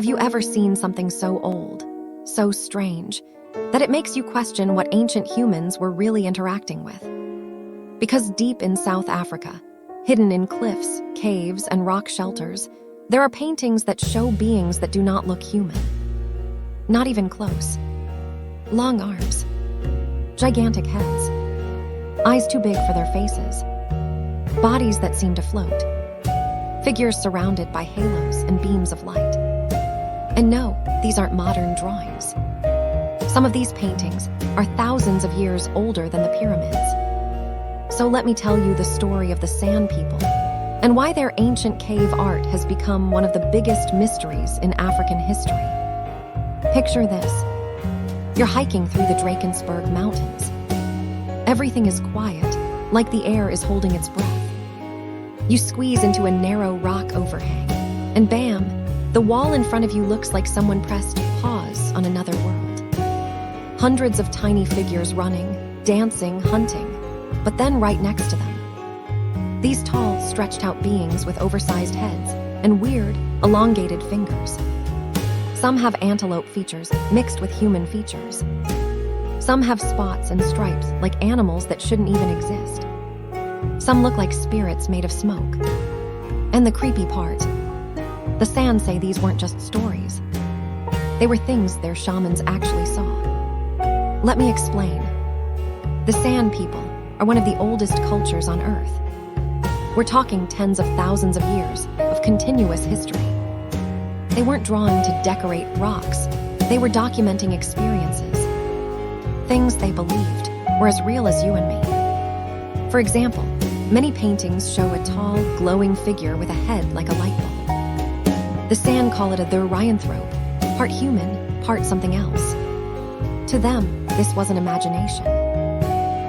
Have you ever seen something so old, so strange, that it makes you question what ancient humans were really interacting with? Because deep in South Africa, hidden in cliffs, caves, and rock shelters, there are paintings that show beings that do not look human. Not even close. Long arms, gigantic heads, eyes too big for their faces, bodies that seem to float, figures surrounded by halos and beams of light. And no, these aren't modern drawings. Some of these paintings are thousands of years older than the pyramids. So let me tell you the story of the Sand People and why their ancient cave art has become one of the biggest mysteries in African history. Picture this. You're hiking through the Drakensberg Mountains. Everything is quiet, like the air is holding its breath. You squeeze into a narrow rock overhang, and bam, the wall in front of you looks like someone pressed pause on another world. Hundreds of tiny figures running, dancing, hunting, but then right next to them, these tall, stretched-out beings with oversized heads and weird, elongated fingers. Some have antelope features mixed with human features. Some have spots and stripes like animals that shouldn't even exist. Some look like spirits made of smoke. And the creepy part, the Sand say these weren't just stories. They were things their shamans actually saw. Let me explain. The Sand People are one of the oldest cultures on Earth. We're talking tens of thousands of years of continuous history. They weren't drawn to decorate rocks. They were documenting experiences. Things they believed were as real as you and me. For example, many paintings show a tall, glowing figure with a head like a light bulb. The Sand call it a therianthrope, part human, part something else. To them, this wasn't imagination.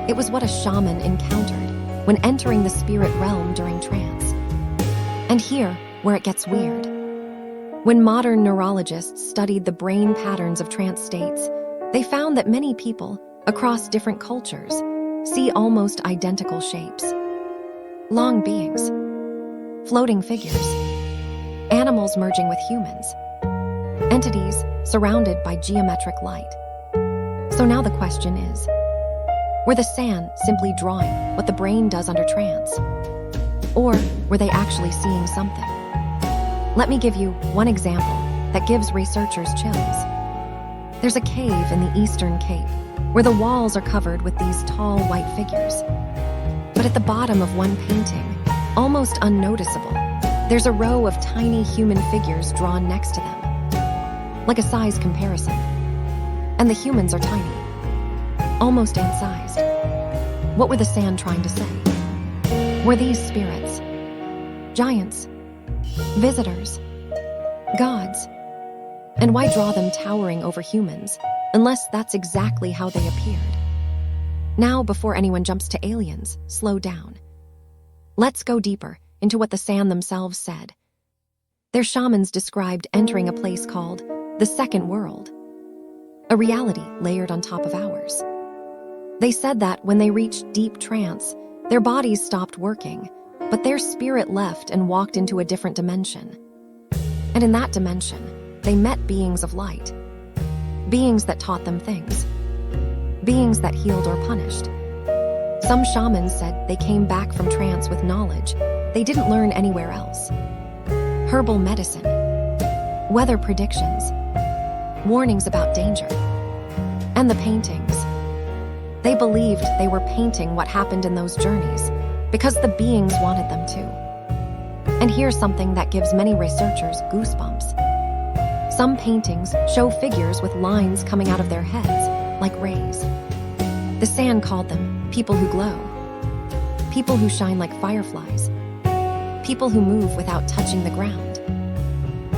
It was what a shaman encountered when entering the spirit realm during trance. And here, where it gets weird. When modern neurologists studied the brain patterns of trance states, they found that many people, across different cultures, see almost identical shapes. Long beings, floating figures, animals merging with humans, entities surrounded by geometric light. So now the question is, were the Sand simply drawing what the brain does under trance? Or were they actually seeing something? Let me give you one example that gives researchers chills. There's a cave in the Eastern Cape where the walls are covered with these tall white figures. But at the bottom of one painting, almost unnoticeable, there's a row of tiny human figures drawn next to them, like a size comparison. And the humans are tiny, almost ant-sized. What were the Sand trying to say? Were these spirits, giants, visitors, gods? And why draw them towering over humans, unless that's exactly how they appeared? Now, before anyone jumps to aliens, slow down. Let's go deeper into what the Sand themselves said. Their shamans described entering a place called the Second World, a reality layered on top of ours. They said that when they reached deep trance, their bodies stopped working, but their spirit left and walked into a different dimension. And in that dimension, they met beings of light, beings that taught them things, beings that healed or punished. Some shamans said they came back from trance with knowledge they didn't learn anywhere else. Herbal medicine, weather predictions, warnings about danger, and the paintings. They believed they were painting what happened in those journeys because the beings wanted them to. And here's something that gives many researchers goosebumps. Some paintings show figures with lines coming out of their heads, like rays. The Sand called them people who glow, people who shine like fireflies, people who move without touching the ground.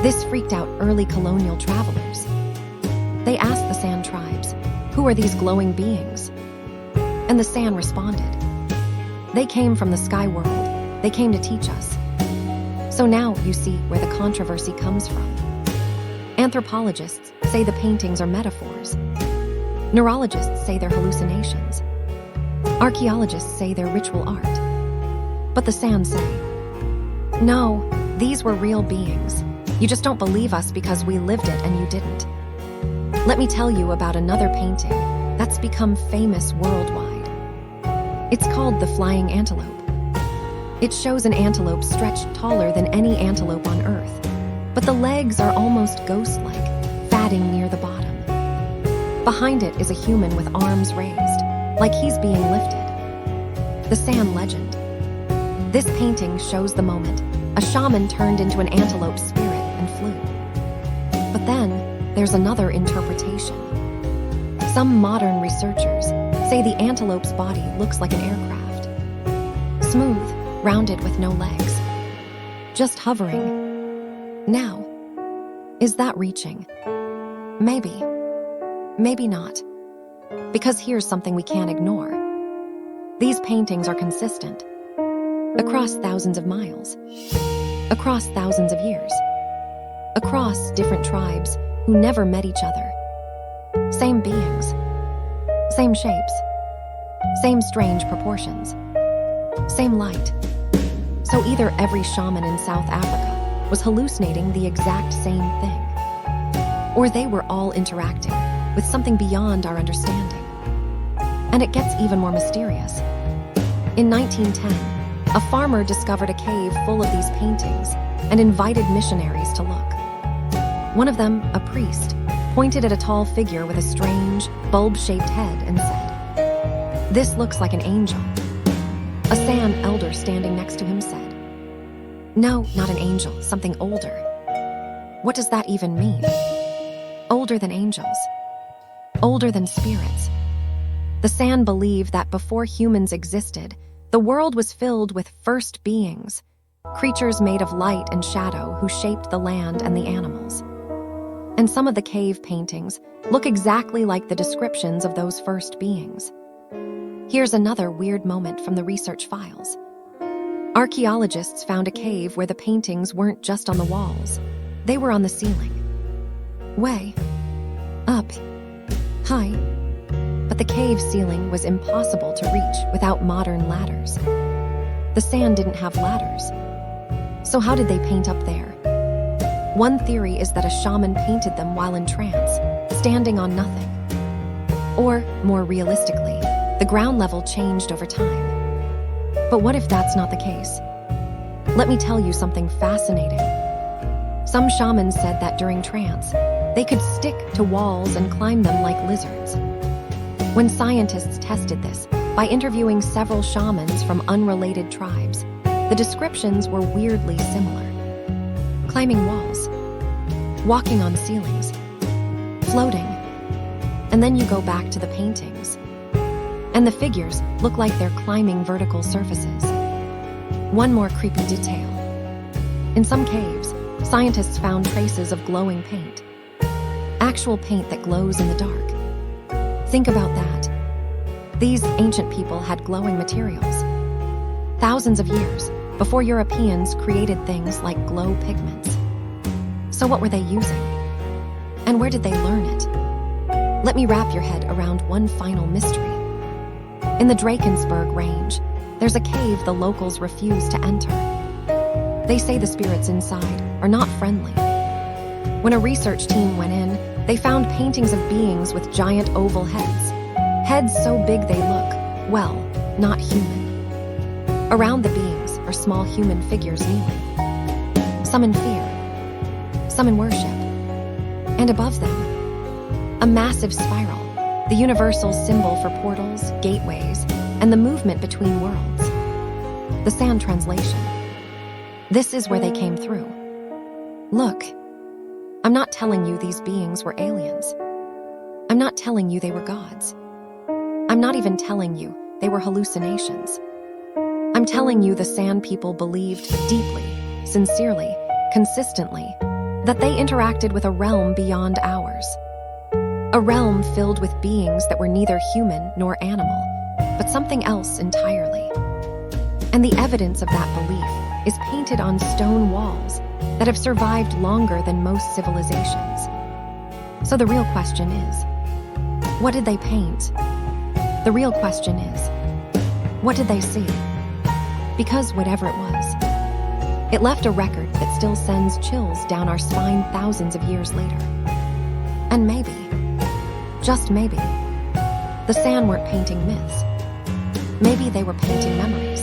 This freaked out early colonial travelers. They asked the Sand tribes, "Who are these glowing beings?" And the Sand responded, "They came from the sky world. They came to teach us." So now you see where the controversy comes from. Anthropologists say the paintings are metaphors. Neurologists say they're hallucinations. Archaeologists say they're ritual art. But the Sand say, no, these were real beings, You just don't believe us because we lived it and you didn't. Let me tell you about another painting that's become famous worldwide. It's called The Flying Antelope. It shows an antelope stretched taller than any antelope on Earth, but the legs are almost ghost-like, fatting near the bottom. Behind it is a human with arms raised, like he's being lifted. The Sand Legend. This painting shows the moment a shaman turned into an antelope spirit and flew. But then, there's another interpretation. Some modern researchers say the antelope's body looks like an aircraft. Smooth, rounded with no legs. Just hovering. Now, is that reaching? Maybe. Maybe not. Because here's something we can't ignore. These paintings are consistent. Across thousands of miles. Across thousands of years. Across different tribes who never met each other. Same beings. Same shapes. Same strange proportions. Same light. So either every shaman in South Africa was hallucinating the exact same thing, or they were all interacting with something beyond our understanding. And it gets even more mysterious. In 1910, a farmer discovered a cave full of these paintings and invited missionaries to look. One of them, a priest, pointed at a tall figure with a strange, bulb-shaped head and said, "This looks like an angel." A San elder standing next to him said, "No, not an angel, something older." What does that even mean? Older than angels. Older than spirits. The San believed that before humans existed, the world was filled with first beings, creatures made of light and shadow who shaped the land and the animals. And some of the cave paintings look exactly like the descriptions of those first beings. Here's another weird moment from the research files. Archaeologists found a cave where the paintings weren't just on the walls, they were on the ceiling. Way up, high. But the cave ceiling was impossible to reach without modern ladders. The Sand didn't have ladders. So how did they paint up there? One theory is that a shaman painted them while in trance, standing on nothing. Or, more realistically, the ground level changed over time. But what if that's not the case? Let me tell you something fascinating. Some shamans said that during trance, they could stick to walls and climb them like lizards. When scientists tested this by interviewing several shamans from unrelated tribes, the descriptions were weirdly similar. Climbing walls, walking on ceilings, floating, and then you go back to the paintings. And the figures look like they're climbing vertical surfaces. One more creepy detail. In some caves, scientists found traces of glowing paint. Actual paint that glows in the dark. Think about that. These ancient people had glowing materials. Thousands of years before Europeans created things like glow pigments. So what were they using? And where did they learn it? Let me wrap your head around one final mystery. In the Drakensberg range, there's a cave the locals refuse to enter. They say the spirits inside are not friendly. When a research team went in, they found paintings of beings with giant oval heads. Heads so big they look, well, not human. Around the beings are small human figures kneeling. Some in fear, some in worship. And above them, a massive spiral, the universal symbol for portals, gateways, and the movement between worlds. The Sand translation. This is where they came through. Look, I'm not telling you these beings were aliens. I'm not telling you they were gods. I'm not even telling you they were hallucinations. I'm telling you the Sand people believed deeply, sincerely, consistently, that they interacted with a realm beyond ours. A realm filled with beings that were neither human nor animal, but something else entirely. And the evidence of that belief is painted on stone walls that have survived longer than most civilizations. So the real question is, what did they paint? The real question is, what did they see? Because whatever it was, It left a record that still sends chills down our spine thousands of years later. And maybe, just maybe, the sand weren't painting myths. Maybe they were painting memories.